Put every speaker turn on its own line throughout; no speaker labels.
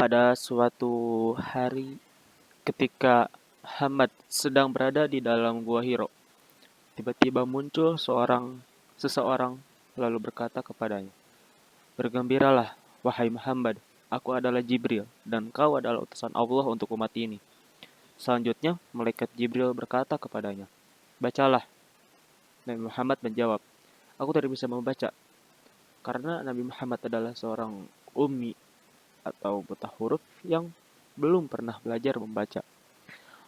Pada suatu hari ketika Muhammad sedang berada di dalam gua Hiro, tiba-tiba muncul seseorang lalu berkata kepadanya, "Bergembiralah, wahai Muhammad, aku adalah Jibril dan kau adalah utusan Allah untuk umat ini." Selanjutnya, malaikat Jibril berkata kepadanya, "Bacalah." Nabi Muhammad menjawab, "Aku tidak bisa membaca." Karena Nabi Muhammad adalah seorang ummi atau buta huruf yang belum pernah belajar membaca.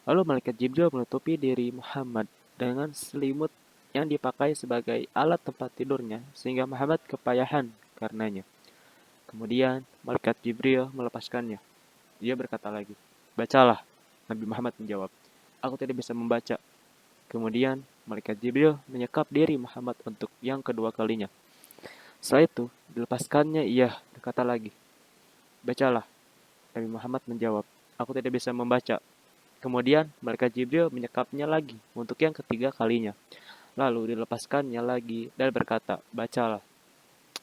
Lalu malaikat Jibril menutupi diri Muhammad dengan selimut yang dipakai sebagai alat tempat tidurnya sehingga Muhammad kepayahan karenanya. Kemudian malaikat Jibril melepaskannya. Dia berkata lagi, "Bacalah." Nabi Muhammad menjawab, "Aku tidak bisa membaca." Kemudian malaikat Jibril menyekap diri Muhammad untuk yang kedua kalinya. Setelah itu dilepaskannya, ia berkata lagi, "Bacalah." Nabi Muhammad menjawab, "Aku tidak bisa membaca." Kemudian malaikat Jibril menyekapnya lagi untuk yang ketiga kalinya. Lalu dilepaskannya lagi dan berkata, "Bacalah."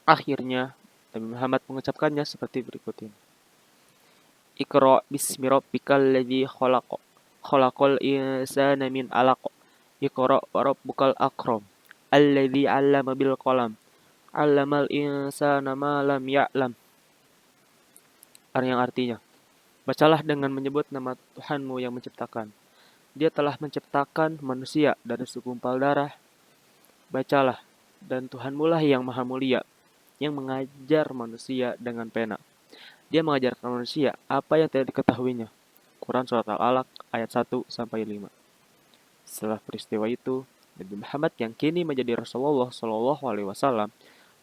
Akhirnya Nabi Muhammad mengucapkannya seperti berikut ini. Iqra bismi rabbikal ladzi khalaq. Khalaqal insana min 'alaq. Iqra wa rabbukal akram. Alladzi 'allama bil qalam. 'Allamal insana ma lam ya'lam. Yang artinya, bacalah dengan menyebut nama Tuhanmu yang menciptakan. Dia telah menciptakan manusia dari segumpal darah. Bacalah, dan Tuhanmu lah yang maha mulia, yang mengajar manusia dengan pena. Dia mengajarkan manusia apa yang tidak diketahuinya. Quran Surat Al-Alaq ayat 1-5. Setelah peristiwa itu, Nabi Muhammad yang kini menjadi Rasulullah Shallallahu Alaihi Wasallam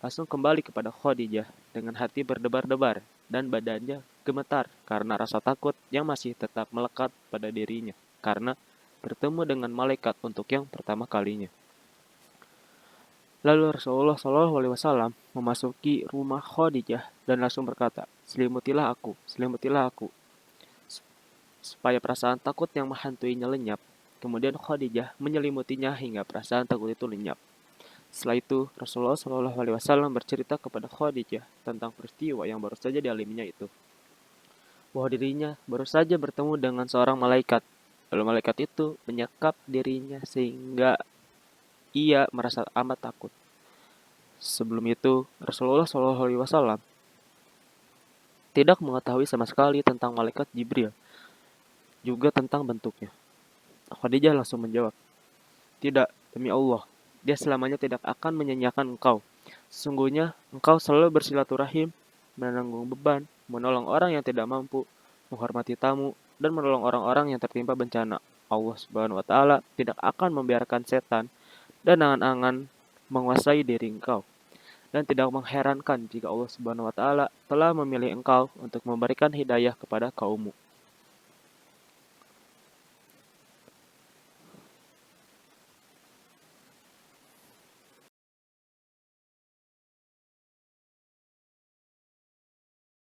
langsung kembali kepada Khadijah dengan hati berdebar-debar dan badannya gemetar karena rasa takut yang masih tetap melekat pada dirinya karena bertemu dengan malaikat untuk yang pertama kalinya. Lalu Rasulullah Shallallahu Alaihi Wasallam memasuki rumah Khadijah dan langsung berkata, selimutilah aku, supaya perasaan takut yang menghantuinya lenyap. Kemudian Khadijah menyelimutinya hingga perasaan takut itu lenyap. Setelah itu, Rasulullah Shallallahu Alaihi Wasallam bercerita kepada Khadijah tentang peristiwa yang baru saja dialaminya itu, bahwa dirinya baru saja bertemu dengan seorang malaikat. Lalu malaikat itu menyekap dirinya sehingga ia merasa amat takut. Sebelum itu, Rasulullah Shallallahu Alaihi Wasallam tidak mengetahui sama sekali tentang malaikat Jibril, juga tentang bentuknya. Khadijah langsung menjawab, "Tidak, demi Allah, dia selamanya tidak akan menyanyiakan engkau. Sesungguhnya engkau selalu bersilaturahim, menanggung beban, menolong orang yang tidak mampu, menghormati tamu, dan menolong orang-orang yang tertimpa bencana. Allah Subhanahu wa Ta'ala tidak akan membiarkan setan dan angan-angan menguasai diri engkau. Dan tidak mengherankan jika Allah Subhanahu wa Ta'ala telah memilih engkau untuk memberikan hidayah kepada kaummu."